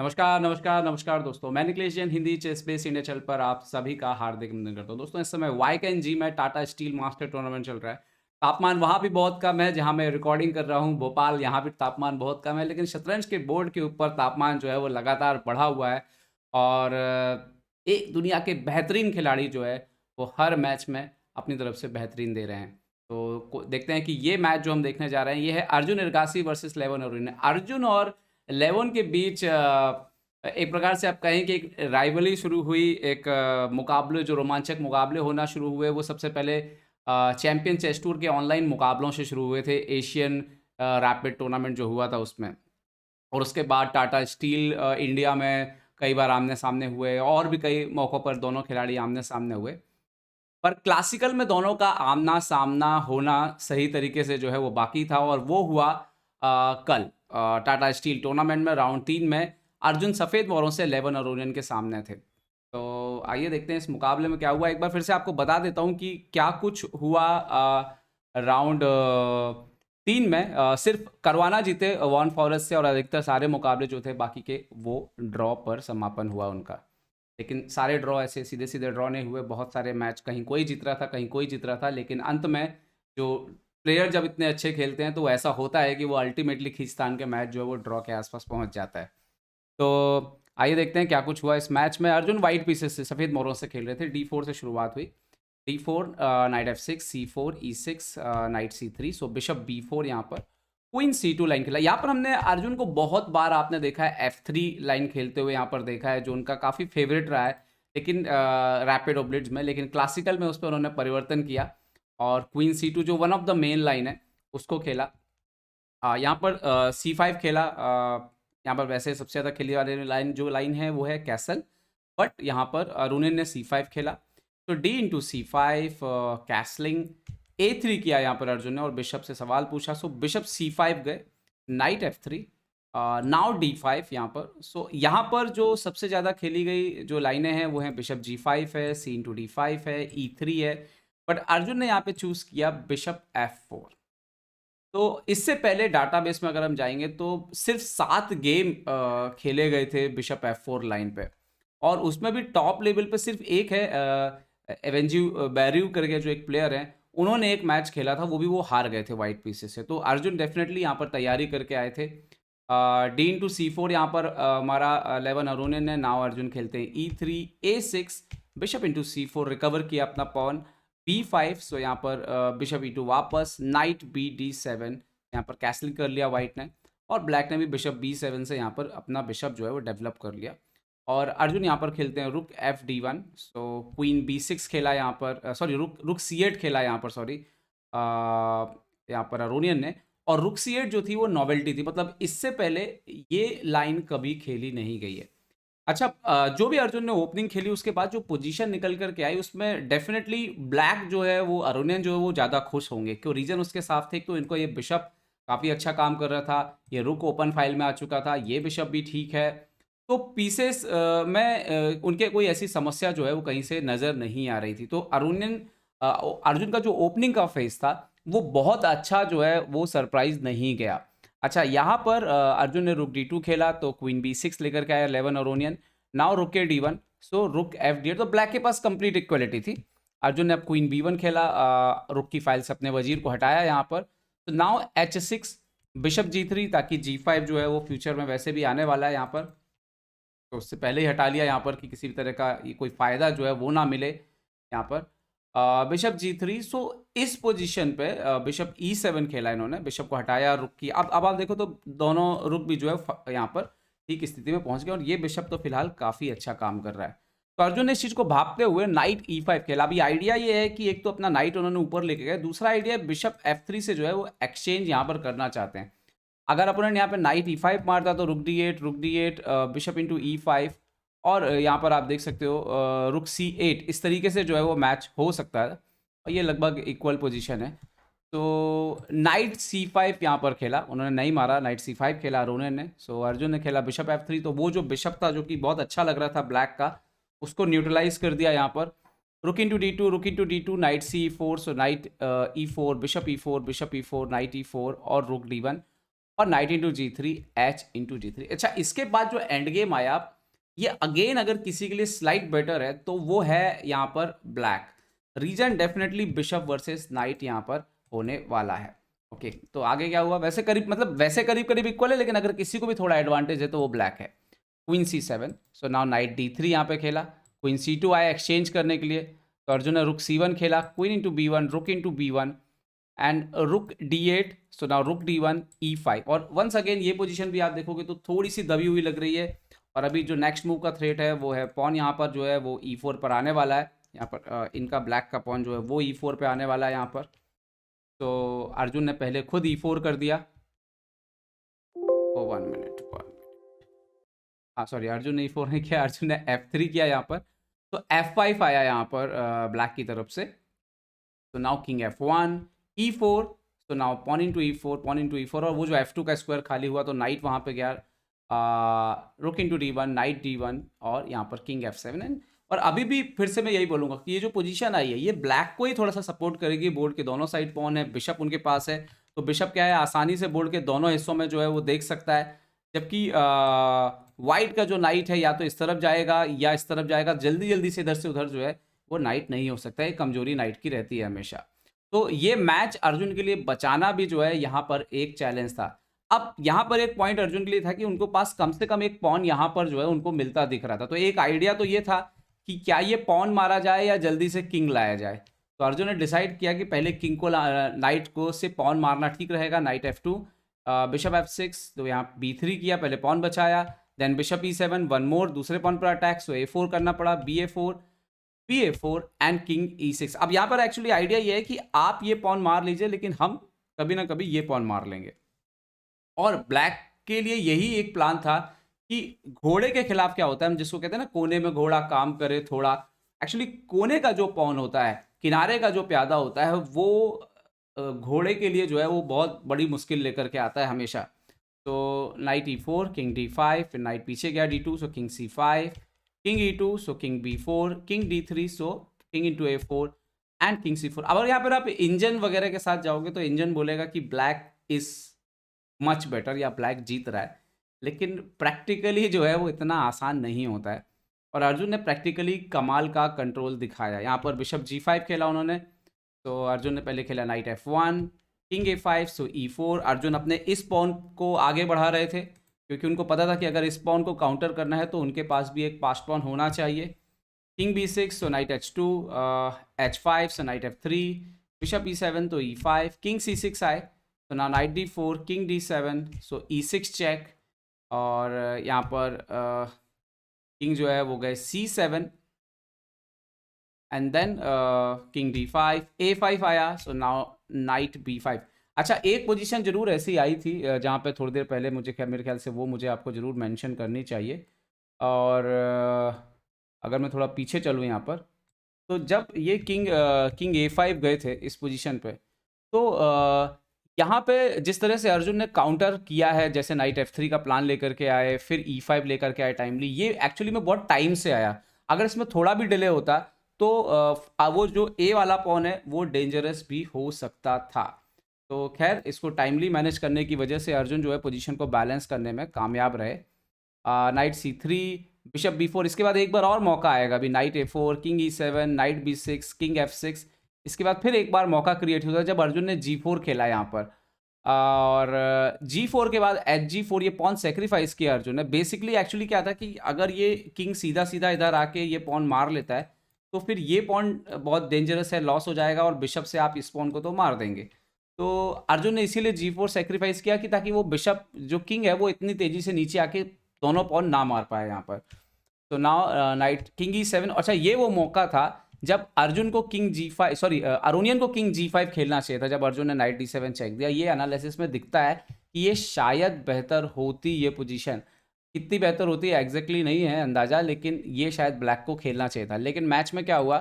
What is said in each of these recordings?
नमस्कार, नमस्कार, नमस्कार दोस्तों। मैं Nikhilesh Jain Hindi ChessBase India channel पर आप सभी का हार्दिक अभिनंदन करता हूँ। दोस्तों इस समय वाईकेएनजी में टाटा स्टील मास्टर टूर्नामेंट चल रहा है। तापमान वहाँ भी बहुत कम है जहाँ मैं रिकॉर्डिंग कर रहा हूँ, भोपाल यहाँ भी तापमान बहुत कम है, लेकिन शतरंज के बोर्ड के ऊपर तापमान जो है वो लगातार बढ़ा हुआ है और एक दुनिया के बेहतरीन खिलाड़ी जो है वो हर मैच में अपनी तरफ से बेहतरीन दे रहे हैं। तो देखते हैं कि ये मैच जो हम देखने जा रहे हैं ये है अर्जुन एरगासी वर्सेस लेवन ओरोनियन। अर्जुन और लेवन के बीच एक प्रकार से आप कहें कि एक राइवलरी शुरू हुई, एक मुकाबले जो रोमांचक मुकाबले होना शुरू हुए, वो सबसे पहले चैंपियन चेस टूर के ऑनलाइन मुकाबलों से शुरू हुए थे, एशियन रैपिड टूर्नामेंट जो हुआ था उसमें। और उसके बाद टाटा स्टील इंडिया में कई बार आमने-सामने हुए और भी कई मौकों पर दोनों खिलाड़ी आमने-सामने हुए। पर क्लासिकल में दोनों का आमना-सामना होना सही तरीके से जो है वो बाकी था और वो हुआ कल टाटा स्टील टूर्नामेंट में राउंड 3 में अर्जुन सफ़ेद मोहरों से लेवन अरोनियन के सामने थे। तो आइए देखते हैं इस मुकाबले में क्या हुआ। एक बार फिर से आपको बता देता हूँ कि क्या कुछ हुआ राउंड 3 में। सिर्फ़ करवाना जीते वॉन फॉरेस्ट से और अधिकतर सारे मुकाबले जो थे बाकी के वो ड्रॉ पर समापन हुआ उनका। लेकिन सारे ड्रॉ ऐसे सीधे-सीधे ड्रॉ नहीं हुए, बहुत सारे मैच कहीं कोई जीत रहा था, कहीं कोई जीत रहा था, लेकिन अंत में जो प्लेयर जब इतने अच्छे खेलते हैं तो ऐसा होता है कि वो अल्टीमेटली खींचतान के मैच जो है वो ड्रॉ के आस-पास पहुँच जाता है। तो आइए देखते हैं क्या कुछ हुआ इस मैच में। अर्जुन व्हाइट पीसेस से सफ़ेद मोहरों से खेल रहे थे। डी4 से शुरुआत हुई। डी4 नाइट एफ6 सी4 ई6 नाइट सी3 सो बिशप बी4 यहाँ पर क्वीन सी2 लाइन खेला। यहाँ पर हमने अर्जुन को बहुत बार आपने देखा है एफ3 लाइन खेलते हुए यहाँ पर देखा है, जो उनका काफ़ी फेवरेट रहा है। लेकिन रैपिड ओब्लिट्ज में, लेकिन क्लासिकल में उस पर उन्होंने परिवर्तन किया और क्वीन सी2 जो one of the main line है उसको खेला। यहाँ पर सी5 खेला। यहाँ पर वैसे सबसे ज़्यादा खेली वाली लाइन है वो है कैसल, बट यहाँ पर अरुणिन ने सी5 खेला। तो D into C five castling, A3 किया यहाँ पर अर्जुन ने और बिशप से सवाल पूछा। सो बिशप सी5 गए, नाइट एफ3, नाउ डी5 यहाँ पर। सो यहाँ पर जो सबसे ज़्यादा खेली गई जो लाइनें हैं वो हैं बिशप जी5 है, सी इंटू डी5 है, ई3 है, बट अर्जुन ने यहाँ पे चूज़ किया बिशप एफ4। तो इससे पहले डाटाबेस में अगर हम जाएँगे तो सिर्फ़ 7 गेम खेले गए थे बिशप एफ4 लाइन पे और उसमें भी टॉप लेवल पे सिर्फ़ एक है एवेंज्यू बैरियो करके जो एक प्लेयर हैं, उन्होंने एक मैच खेला था, वो भी वो हार गए थे व्हाइट पीसेस से। तो अर्जुन डेफ़िनेटली यहाँ पर तैयारी करके आए थे। डी इंटू सी4 यहाँ पर हमारा लेवन अरोनियन ने, नाउ अर्जुन खेलते हैं ई3 ए6, बिशप इंटू सी4 रिकवर किया अपना पॉन, बी5। सो यहाँ पर बिशप ई2 वापस, नाइट बी डी7, यहाँ पर कैसलिंग कर लिया वाइट ने और ब्लैक ने भी बिशप बी7 से यहाँ पर अपना बिशप जो है वो डेवलप कर लिया। और अर्जुन यहाँ पर खेलते हैं रुक एफ डी1, सो क्वीन बी6 खेला यहाँ पर, सॉरी रुक रुक सी8 खेला यहाँ पर, सॉरी यहाँ पर अरोनियन ने। और रुक सी8 जो थी वो नॉवेल्टी थी, मतलब इससे पहले ये लाइन कभी खेली नहीं गई है। अच्छा, जो भी अर्जुन ने ओपनिंग खेली उसके बाद जो पोजीशन निकल कर के आई उसमें डेफिनेटली ब्लैक जो है वो अरुणियन जो है वो ज़्यादा खुश होंगे, क्यों रीज़न उसके साफ थे। तो इनको ये बिशप काफ़ी अच्छा काम कर रहा था, ये रुक ओपन फाइल में आ चुका था, ये बिशप भी ठीक है। तो पीसेस में उनके कोई ऐसी समस्या जो है वो कहीं से नज़र नहीं आ रही थी। तो अर्जुन का जो ओपनिंग का फेज़ था वो बहुत अच्छा जो है वो सरप्राइज़ नहीं गया। अच्छा, यहाँ पर अर्जुन ने रुक डी2 खेला तो क्वीन बी6 लेकर के आया लेवन अरोनियन। नाउ रुक के डी1, सो रुक एफ डी8, तो ब्लैक के पास कंप्लीट इक्वलिटी थी। अर्जुन ने अब क्वीन बी1 खेला, रुक की फाइल से अपने वजीर को हटाया यहाँ पर। तो नाउ एच6, बिशप जी3, ताकि जी5 जो है वो फ्यूचर में वैसे भी आने वाला है यहाँ पर, तो उससे पहले ही हटा लिया यहाँ पर कि किसी भी तरह का ये कोई फ़ायदा जो है वो ना मिले यहाँ पर। बिशप जी3, सो इस पोजीशन पे बिशप ई7 खेला इन्होंने, बिशप को हटाया, रुक की। अब आप देखो तो दोनों रुक भी जो है यहाँ पर ठीक स्थिति में पहुँच गए और ये बिशप तो फिलहाल काफ़ी अच्छा काम कर रहा है। तो अर्जुन ने इस चीज़ को भांपते हुए नाइट ई5 खेला। अभी आइडिया ये है कि एक तो अपना नाइट उन्होंने ऊपर लेके गए, दूसरा आइडिया बिशप एफ3 से जो है वो एक्सचेंज यहाँ पर करना चाहते हैं। अगर अपोनेंट यहाँ पे नाइट ई5 मारता तो रुक डी8, बिशप इंटू ई5, और यहाँ पर आप देख सकते हो रुक सी8, इस तरीके से जो है वो मैच हो सकता है और ये लगभग इक्वल पोजीशन है। तो नाइट सी5 यहाँ पर खेला, उन्होंने नहीं मारा, नाइट सी5 खेला अरुणियन ने। सो अर्जुन ने खेला बिशप एफ3, तो वो जो बिशप था जो कि बहुत अच्छा लग रहा था ब्लैक का, उसको न्यूट्रलाइज कर दिया यहाँ पर। रुक into d two, rook into d two, knight सी4, सो नाइट ई4, बिशप ई4, बिशप ई4, नाइट ई4 और रुक डी1। और night into G3 H into G3। अच्छा, इसके बाद जो एंड गेम आया, ये अगेन अगर किसी के लिए स्लाइट बेटर है तो वो है यहाँ पर black. Reason definitely bishop versus knight यहाँ पर होने वाला है। ओके, तो आगे क्या हुआ, वैसे करीब मतलब वैसे करीब करीब इक्वल है, लेकिन अगर किसी को भी थोड़ा एडवांटेज है तो वो ब्लैक है। Queen C7, so now night D3 यहाँ पे खेला। क्वीन C2 आया एक्सचेंज करने के लिए, तो अर्जुन ने रुक C1 खेला। क्वीन इंटू B1, रुक इंटू B1 एंड रुक D8, सो नाउ रुक D1 E5। और वंस अगेन ये पोजीशन भी आप देखोगे तो थोड़ी सी दबी हुई लग रही है। और अभी जो नेक्स्ट मूव का थ्रेट है वो है पॉन यहाँ पर जो है वो E4 पर आने वाला है। यहाँ पर इनका ब्लैक का पॉन जो है वो E4 पे आने वाला है यहाँ पर। तो अर्जुन ने पहले खुद E4 कर दिया। ओ 1 मिनट, हाँ सॉरी, अर्जुन ने E4 नहीं किया, अर्जुन ने F3 किया यहाँ पर। तो F5 आया यहाँ पर ब्लैक की तरफ से। तो नाउ किंग F1 E4, तो now pawn into E4, pawn into E4, और वो जो F2 का स्क्वायर खाली हुआ तो नाइट वहाँ पे गया। रुक इंटू D1, नाइट D1, और यहाँ पर किंग F7। और अभी भी फिर से मैं यही बोलूँगा कि ये जो पोजीशन आई है ये ब्लैक को ही थोड़ा सा सपोर्ट करेगी। बोर्ड के दोनों साइड पॉन है, बिशप उनके पास है, तो बिशप क्या है आसानी से बोर्ड के दोनों हिस्सों में जो है वो देख सकता है। जबकि वाइट का जो नाइट है या तो इस तरफ जाएगा या इस तरफ जाएगा, जल्दी जल्दी से इधर से उधर जो है वो नाइट नहीं हो सकता है, कमजोरी नाइट की रहती है हमेशा। तो ये मैच अर्जुन के लिए बचाना भी जो है यहाँ पर एक चैलेंज था। अब यहाँ पर एक पॉइंट अर्जुन के लिए था कि उनको पास कम से कम एक पॉन यहाँ पर जो है उनको मिलता दिख रहा था। तो एक आइडिया तो ये था कि क्या ये पॉन मारा जाए या जल्दी से किंग लाया जाए। तो अर्जुन ने डिसाइड किया कि पहले किंग को नाइट को से पॉन मारना ठीक रहेगा। नाइट F2, बिशप F6, तो यहाँ B3 किया, पहले पॉन बचाया। Then bishop E7, one more, दूसरे पॉन पर अटैक, सो A4 करना पड़ा, BA4, PA4 and king E6। अब यहाँ पर एक्चुअली आइडिया ये है कि आप ये पॉन मार लीजिए, लेकिन हम कभी ना कभी ये पॉन मार लेंगे। और ब्लैक के लिए यही एक प्लान था कि घोड़े के खिलाफ क्या होता है, हम जिसको कहते हैं ना कोने में घोड़ा काम करे थोड़ा। एक्चुअली कोने का जो पॉन होता है, किनारे का जो प्यादा होता है, वो घोड़े के लिए जो है वो बहुत बड़ी मुश्किल लेकर के आता है हमेशा। तो नाइट E4, किंग D5, फिर नाइट पीछे गया D2, so king C5, king E2, so king B4, king D3, so king into A4 and king C4। अब यहाँ पर आप इंजन वगैरह के साथ जाओगे तो इंजन बोलेगा कि ब्लैक इज मच बेटर या ब्लैक जीत रहा है, लेकिन प्रैक्टिकली जो है वो इतना आसान नहीं होता है। और अर्जुन ने प्रैक्टिकली कमाल का कंट्रोल दिखाया। यहाँ पर बिशप G5 खेला उन्होंने, तो अर्जुन ने पहले खेला नाइट F1, किंग A5, सो E4। अर्जुन अपने इस पॉन को आगे बढ़ा रहे थे क्योंकि उनको पता था कि अगर इस पॉन को काउंटर करना है तो उनके पास भी एक पास पॉन होना चाहिए। किंग B6, सो नाइट H2, H5, सो नाइट F3, बिशप E7, तो E5, किंग C6 आए, तो ना नाइट D4, किंग D7, सो E6 चेक। और यहाँ पर किंग जो है वो गए C7 and then king D5, A5 आया, सो नाउ नाइट B5। अच्छा, एक पोजीशन जरूर ऐसी आई थी जहाँ पे थोड़ी देर पहले मेरे ख्याल से वो मुझे आपको ज़रूर मेंशन करनी चाहिए। और अगर मैं थोड़ा पीछे चलूँ यहाँ पर, तो जब ये किंग A5 गए थे इस पोजीशन पे, तो यहाँ पे जिस तरह से अर्जुन ने काउंटर किया है, जैसे नाइट F3 का प्लान लेकर के आए, फिर E5 लेकर के आए टाइमली, ये एक्चुअली में बहुत टाइम से आया। अगर इसमें थोड़ा भी डिले होता तो वो जो A वाला पॉन है वो डेंजरस भी हो सकता था। तो खैर, इसको टाइमली मैनेज करने की वजह से अर्जुन जो है पोजीशन को बैलेंस करने में कामयाब रहे। नाइट C3, बिशप B4, इसके बाद एक बार और मौका आएगा अभी, night A4, king E7, night B6, king F6। इसके बाद फिर एक बार मौका क्रिएट होता है जब अर्जुन ने G4 खेला यहाँ पर। और G4 के बाद HG4, ये पॉन सेक्रीफाइस किया अर्जुन ने। बेसिकली एक्चुअली क्या था कि अगर ये किंग सीधा सीधा इधर आके ये पॉन मार लेता है तो फिर ये पॉन बहुत डेंजरस है, लॉस हो जाएगा, और बिशप से आप इस पॉन को तो मार देंगे। तो अर्जुन ने इसीलिए G4 सेक्रीफाइस किया कि ताकि वो बिशप जो किंग है वो इतनी तेजी से नीचे आके दोनों पॉन ना मार पाए यहाँ पर। तो नाउ नाइट किंग E7। अच्छा, ये वो मौका था जब अर्जुन को किंग G5, सॉरी अरोनियन को किंग G5 खेलना चाहिए था, जब अर्जुन ने नाइट D7 चेक दिया। ये एनालिसिस में दिखता है कि ये शायद बेहतर होती, ये पोजीशन कितनी बेहतर होती है एग्जैक्टली नहीं है अंदाज़ा, लेकिन ये शायद ब्लैक को खेलना चाहिए था। लेकिन मैच में क्या हुआ,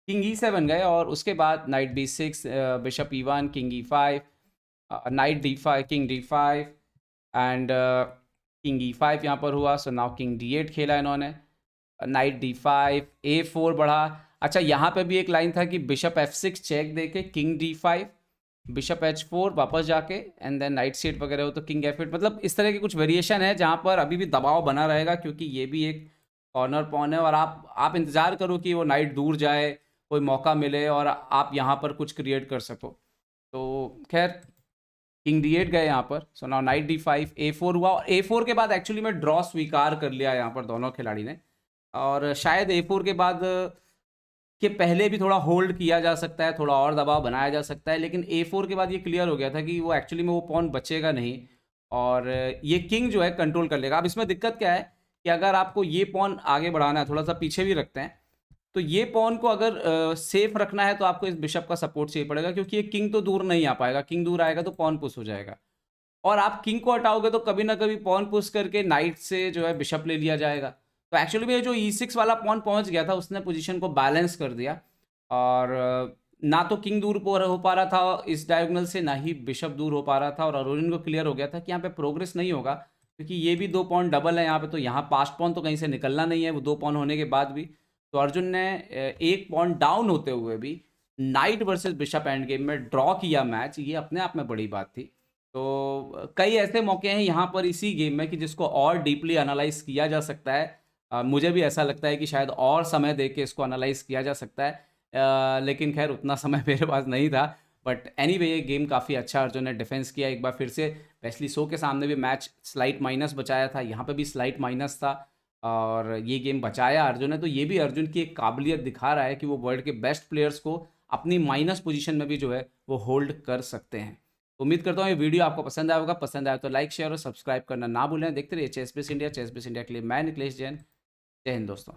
किंग E7 गए और उसके बाद night B6, bishop E1, king E5, night D5, king D5 and king E5 यहाँ पर हुआ। सो नाउ किंग D8 खेला इन्होंने, नाइट D5, A4 बढ़ा। अच्छा, यहाँ पे भी एक लाइन था कि बिशप F6 चेक देके किंग D5, बिशप H4 वापस जाके एंड देन नाइट C8 वगैरह हो तो किंग F8, मतलब इस तरह के कुछ वेरिएशन है जहाँ पर अभी भी दबाव बना रहेगा, क्योंकि ये भी एक कॉर्नर पॉन है और आप इंतज़ार करो कि वो नाइट दूर जाए, कोई मौका मिले और आप यहाँ पर कुछ क्रिएट कर सको। तो खैर किंग D8 गए यहाँ पर। So now night D5, A4 हुआ और A4 के बाद एक्चुअली में ड्रॉ स्वीकार कर लिया यहाँ पर दोनों खिलाड़ी ने, और शायद A4 के बाद के पहले भी थोड़ा होल्ड किया जा सकता है, थोड़ा और दबाव बनाया जा सकता है, लेकिन A4 के बाद ये क्लियर हो गया था कि वो एक्चुअली में वो पॉन बचेगा नहीं और ये किंग जो है कंट्रोल कर लेगा। अब इसमें दिक्कत क्या है कि अगर आपको ये पॉन आगे बढ़ाना है, थोड़ा सा पीछे भी रखते हैं, तो ये पॉन को अगर सेफ रखना है तो आपको इस बिशप का सपोर्ट चाहिए पड़ेगा, क्योंकि ये किंग तो दूर नहीं आ पाएगा, किंग दूर आएगा तो पॉन पुश हो जाएगा और आप किंग को हटाओगे तो कभी ना कभी पॉन पुश करके नाइट से जो है बिशप ले लिया जाएगा। तो एक्चुअली में जो E6 वाला पॉन पहुंच गया था उसने पोजीशन को बैलेंस कर दिया और ना तो किंग दूर हो पा रहा था इस डायगोनल से, ना ही बिशप दूर हो पा रहा था, और अरोरिन को क्लियर हो गया था कि यहाँ पे प्रोग्रेस नहीं होगा, क्योंकि ये भी 2 पॉन डबल है यहाँ पे, तो यहाँ पास्ट पॉन तो कहीं से निकलना नहीं है वो 2 पॉन होने के बाद भी। तो अर्जुन ने एक पॉन डाउन होते हुए भी night versus bishop end game में ड्रॉ किया मैच, ये अपने आप में बड़ी बात थी। तो कई ऐसे मौके हैं यहाँ पर इसी गेम में कि जिसको और डीपली एनालाइज किया जा सकता है। मुझे भी ऐसा लगता है कि शायद और समय दे के इसको एनालाइज किया जा सकता है, लेकिन खैर उतना समय मेरे पास नहीं था। बट एनीवे ये गेम काफ़ी अच्छा अर्जुन ने डिफेंस किया एक बार फिर से। वेस्ली सो के सामने भी मैच स्लाइट माइनस बचाया था, यहाँ पे भी स्लाइट माइनस था और ये गेम बचाया अर्जुन ने। तो ये भी अर्जुन की एक काबिलियत दिखा रहा है कि वो वर्ल्ड के बेस्ट प्लेयर्स को अपनी माइनस पोजीशन में भी जो है वो होल्ड कर सकते हैं। उम्मीद करता हूँ ये वीडियो आपको पसंद आया होगा। पसंद आया तो लाइक शेयर और सब्सक्राइब करना ना भूलें। देखते रहिए ChessBase India. ChessBase India के लिए मैं निखिलेश जैन। जय हिंद दोस्तों।